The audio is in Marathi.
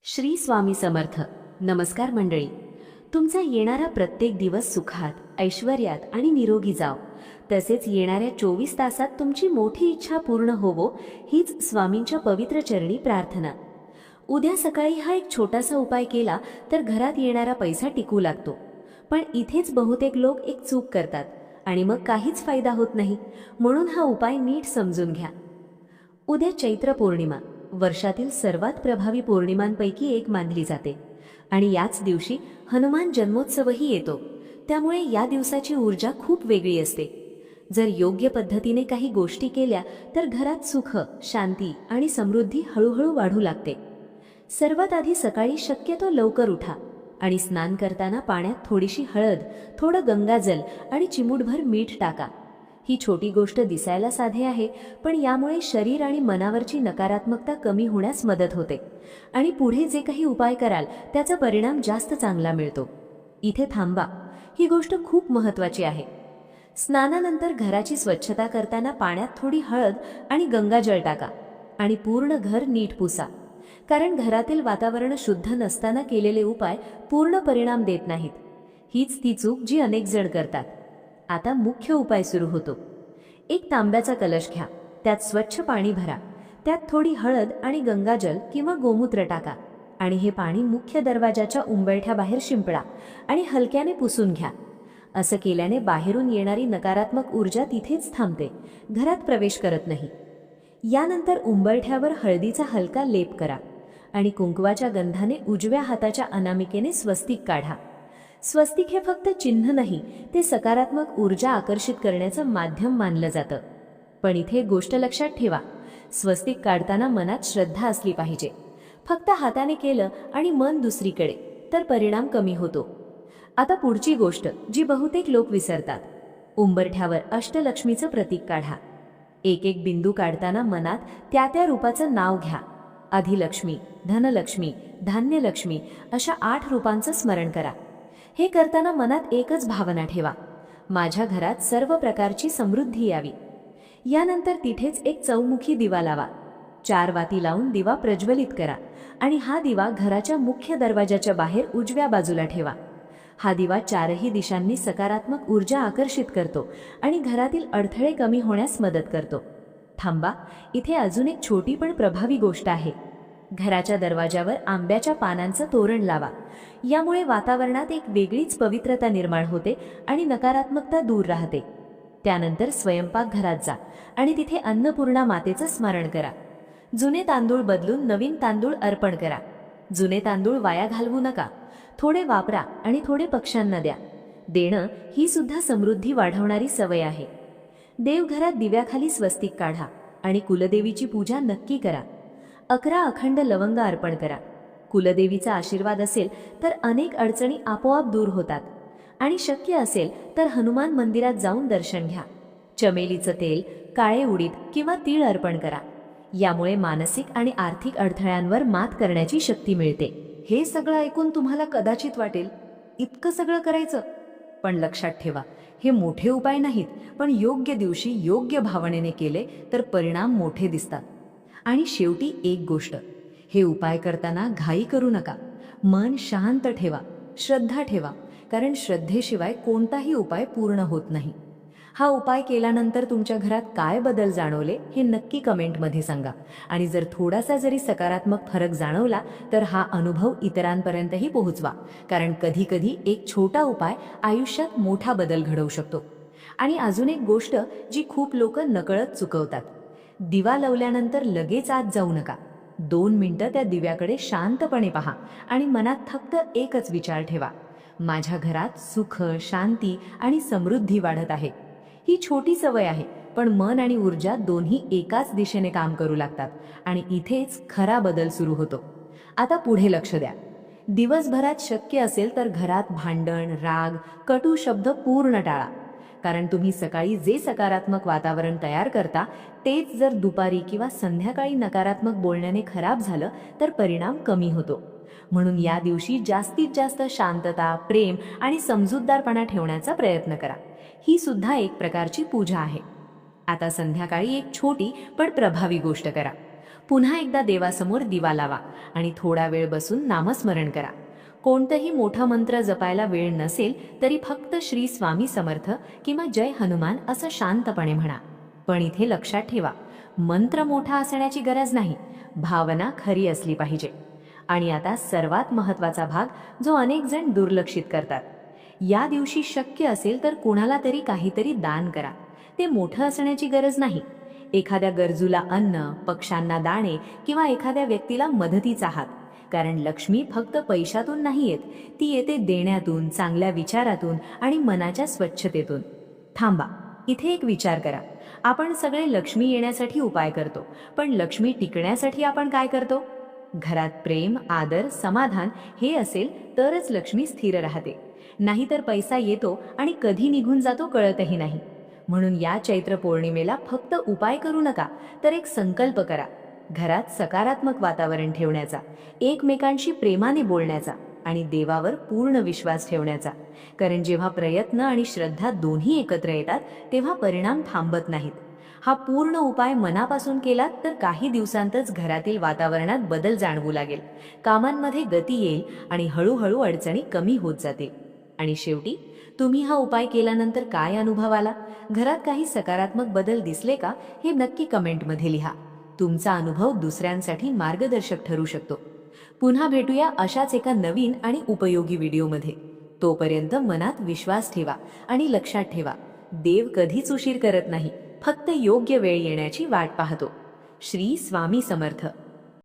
श्री स्वामी समर्थ. नमस्कार मंडळी. तुमचा येणारा प्रत्येक दिवस सुखात, ऐश्वर्यात आणि निरोगी जाव. तसेच येणाऱ्या 24 तासात तुमची मोठी इच्छा पूर्ण होवो हीच स्वामींच्या पवित्र चरणी प्रार्थना. उद्या सकाळी हा एक छोटासा उपाय केला तर घरात येणारा पैसा टिकू लागतो. पण इथेच बहुतेक लोक एक चूक करतात आणि मग काहीच फायदा होत नाही. म्हणून हा उपाय नीट समजून घ्या. उद्या चैत्र पौर्णिमा वर्षातील सर्वात प्रभावी पौर्णिमांपैकी एक मानली जाते आणि याच दिवशी हनुमान जन्मोत्सवही येतो. त्यामुळे या दिवसाची ऊर्जा खूप वेगळी असते. जर योग्य पद्धतीने काही गोष्टी केल्या तर घरात सुख, शांती आणि समृद्धी हळूहळू वाढू लागते. सर्वात आधी सकाळी शक्यतो लवकर उठा आणि स्नान करताना पाण्यात थोडीशी हळद, थोडं गंगाजल आणि चिमूटभर मीठ टाका. ही छोटी गोष्ट दिसायला साधे आहे, पण यामुळे शरीर आणि मनावरची नकारात्मकता कमी होण्यास मदत होते आणि पुढे जे काही उपाय कराल त्याचा परिणाम जास्त चांगला मिळतो. इथे थांबा, ही गोष्ट खूप महत्त्वाची आहे. स्नानानंतर घराची स्वच्छता करताना पाण्यात थोडी हळद आणि गंगाजळ टाका आणि पूर्ण घर नीट पुसा. कारण घरातील वातावरण शुद्ध नसताना केलेले उपाय पूर्ण परिणाम देत नाहीत. हीच ती चूक जी अनेक जण करतात. आता मुख्य उपाय सुरू होतो. एक तांब्याचा कलश घ्या, त्यात स्वच्छ पाणी भरा, त्यात थोडी हळद आणि गंगाजल किंवा गोमूत्र टाका आणि हे पाणी मुख्य दरवाजाच्या उंबरठ्याबाहेर शिंपडा आणि हलक्याने पुसून घ्या. असं केल्याने बाहेरून येणारी नकारात्मक ऊर्जा तिथेच थांबते, घरात प्रवेश करत नाही. यानंतर उंबरठ्यावर हळदीचा हलका लेप करा आणि कुंकवाच्या गंधाने उजव्या हाताच्या अनामिकेने स्वस्तिक काढा. स्वस्तिक हे फक्त चिन्ह नाही, ते सकारात्मक ऊर्जा आकर्षित करण्याचं माध्यम मानलं जातं. पण इथे एक गोष्ट लक्षात ठेवा, स्वस्तिक काढताना मनात श्रद्धा असली पाहिजे. फक्त हाताने केलं आणि मन दुसरीकडे तर परिणाम कमी होतो. आता पुढची गोष्ट जी बहुतेक लोक विसरतात, उंबरठ्यावर अष्टलक्ष्मीचं प्रतीक काढा. एक एक बिंदू काढताना मनात त्या त्या रूपाचं नाव घ्या. अधिलक्ष्मी, धनलक्ष्मी, धान्यलक्ष्मी अशा 8 रूपांचं स्मरण करा. हे करताना मनात एकच भावना ठेवा, माझ्या घरात सर्व प्रकारची समृद्धी यावी. यानंतर तिथेच एक चौमुखी दिवा लावा. 4 वाती लावून दिवा प्रज्वलित करा आणि हा दिवा घराच्या मुख्य दरवाजाच्या बाहेर उजव्या बाजूला ठेवा. हा दिवा 4ही दिशांनी सकारात्मक ऊर्जा आकर्षित करतो आणि घरातील अडथळे कमी होण्यास मदत करतो. थांबा, इथे अजून एक छोटी पण प्रभावी गोष्ट आहे. घराच्या दरवाजावर आंब्याच्या पानांचं तोरण लावा. यामुळे वातावरणात एक वेगळीच पवित्रता निर्माण होते आणि नकारात्मकता दूर राहते. त्यानंतर स्वयंपाकघरात जा आणि तिथे अन्नपूर्णा मातेचं स्मरण करा. जुने तांदूळ बदलून नवीन तांदूळ अर्पण करा. जुने तांदूळ वाया घालवू नका, थोडे वापरा आणि थोडे पक्ष्यांना द्या. देणं ही सुद्धा समृद्धी वाढवणारी सवय आहे. देवघरात दिव्याखाली स्वस्तिक काढा आणि कुलदेवीची पूजा नक्की करा. 11 अखंड लवंग अर्पण करा. कुलदेवीचा आशीर्वाद असेल तर अनेक अडचणी आपोआप दूर होतात आणि शक्य असेल तर हनुमान मंदिरात जाऊन दर्शन घ्या. चमेलीचं तेल, काळे उडीद किंवा तीळ अर्पण करा. यामुळे मानसिक आणि आर्थिक अडथळ्यांवर मात करण्याची शक्ती मिळते. हे सगळं ऐकून तुम्हाला कदाचित वाटेल, इतकं सगळं करायचं? पण लक्षात ठेवा, हे मोठे उपाय नाहीत, पण योग्य दिवशी योग्य भावनेने केले तर परिणाम मोठे दिसतात. आणि शेवटी एक गोष्ट, हे उपाय करताना घाई करू नका. मन शांत ठेवा, श्रद्धा ठेवा, कारण श्रद्धेशिवाय कोणताही उपाय पूर्ण होत नाही. हा उपाय केल्यानंतर तुमच्या घरात काय बदल जाणवले हे नक्की कमेंटमध्ये सांगा. आणि जर थोडासा जरी सकारात्मक फरक जाणवला तर हा अनुभव इतरांपर्यंतही पोहोचवा. कारण कधी कधी एक छोटा उपाय आयुष्यात मोठा बदल घडवू शकतो. आणि अजून एक गोष्ट जी खूप लोक नकळत चुकवतात, दिवा लावल्यानंतर लगेच आत जाऊ नका. 2 मिनिटं त्या दिव्याकडे शांतपणे पहा आणि मनात फक्त एकच विचार ठेवा, माझ्या घरात सुख, शांती आणि समृद्धी वाढत आहे. ही छोटी सवय आहे, पण मन आणि ऊर्जा दोन्ही एकाच दिशेने काम करू लागतात आणि इथेच खरा बदल सुरू होतो. आता पुढे लक्ष द्या. दिवसभरात शक्य असेल तर घरात भांडण, राग, कटू शब्द पूर्ण टाळा. कारण तुम्ही सकाळी जे सकारात्मक वातावरण तयार करता तेच जर दुपारी किंवा संध्याकाळी नकारात्मक बोलण्याने खराब झालं तर परिणाम कमी होतो. म्हणून या दिवशी जास्तीत जास्त शांतता, प्रेम आणि समजूतदारपणा ठेवण्याचा प्रयत्न करा. ही सुद्धा एक प्रकारची पूजा आहे. आता संध्याकाळी एक छोटी पण प्रभावी गोष्ट करा. पुन्हा एकदा देवासमोर दिवा लावा आणि थोडा वेळ बसून नामस्मरण करा. कोणतंही मोठं मंत्र जपायला वेळ नसेल तरी फक्त श्री स्वामी समर्थ किंवा जय हनुमान असं शांतपणे म्हणा. पण इथे लक्षात ठेवा, मंत्र मोठा असण्याची गरज नाही, भावना खरी असली पाहिजे. आणि आता सर्वात महत्त्वाचा भाग, जो अनेक जण दुर्लक्षित करतात. या दिवशी शक्य असेल तर कुणाला तरी काहीतरी दान करा. ते मोठं असण्याची गरज नाही. एखाद्या गरजूला अन्न, पक्ष्यांना दाणे किंवा एखाद्या व्यक्तीला मदतीचा हात. कारण लक्ष्मी फक्त पैशातून नाही येत, ती येते देण्यातून, चांगल्या विचारातून आणि मनाच्या स्वच्छतेतून. थांबा, इथे एक विचार करा. आपण सगळे लक्ष्मी येण्यासाठी उपाय करतो, पण लक्ष्मी टिकण्यासाठी आपण काय करतो? घरात प्रेम, आदर, समाधान हे असेल तरच लक्ष्मी स्थिर राहते. नाहीतर पैसा येतो आणि कधी निघून जातो कळतही नाही. म्हणून या चैत्र पौर्णिमेला फक्त उपाय करू नका, तर एक संकल्प करा. घरात सकारात्मक वातावरण ठेवण्याचा, एकमेकांशी प्रेमाने बोलण्याचा आणि देवावर पूर्ण विश्वास ठेवण्याचा. कारण जेव्हा प्रयत्न आणि श्रद्धा दोन्ही एकत्र येतात तेव्हा परिणाम थांबत नाहीत. हा पूर्ण उपाय मनापासून केलात तर काही दिवसांतच घरातील वातावरणात बदल जाणवू लागेल, कामांमध्ये गती येईल आणि हळूहळू अडचणी कमी होत जातील. आणि शेवटी, तुम्ही हा उपाय केल्यानंतर काय अनुभव आला? घरात काही सकारात्मक बदल दिसले का? हे नक्की कमेंटमध्ये लिहा. तुमचा अनुभव दुसऱ्यांसाठी मार्गदर्शक ठरू शकतो. पुन्हा भेटूया अशाच एका नवीन आणि उपयोगी व्हिडिओमध्ये. तोपर्यंत मनात विश्वास ठेवा आणि लक्षात ठेवा, देव कधीच उशीर करत नाही, फक्त योग्य वेळ येण्याची वाट पाहतो. श्री स्वामी समर्थ.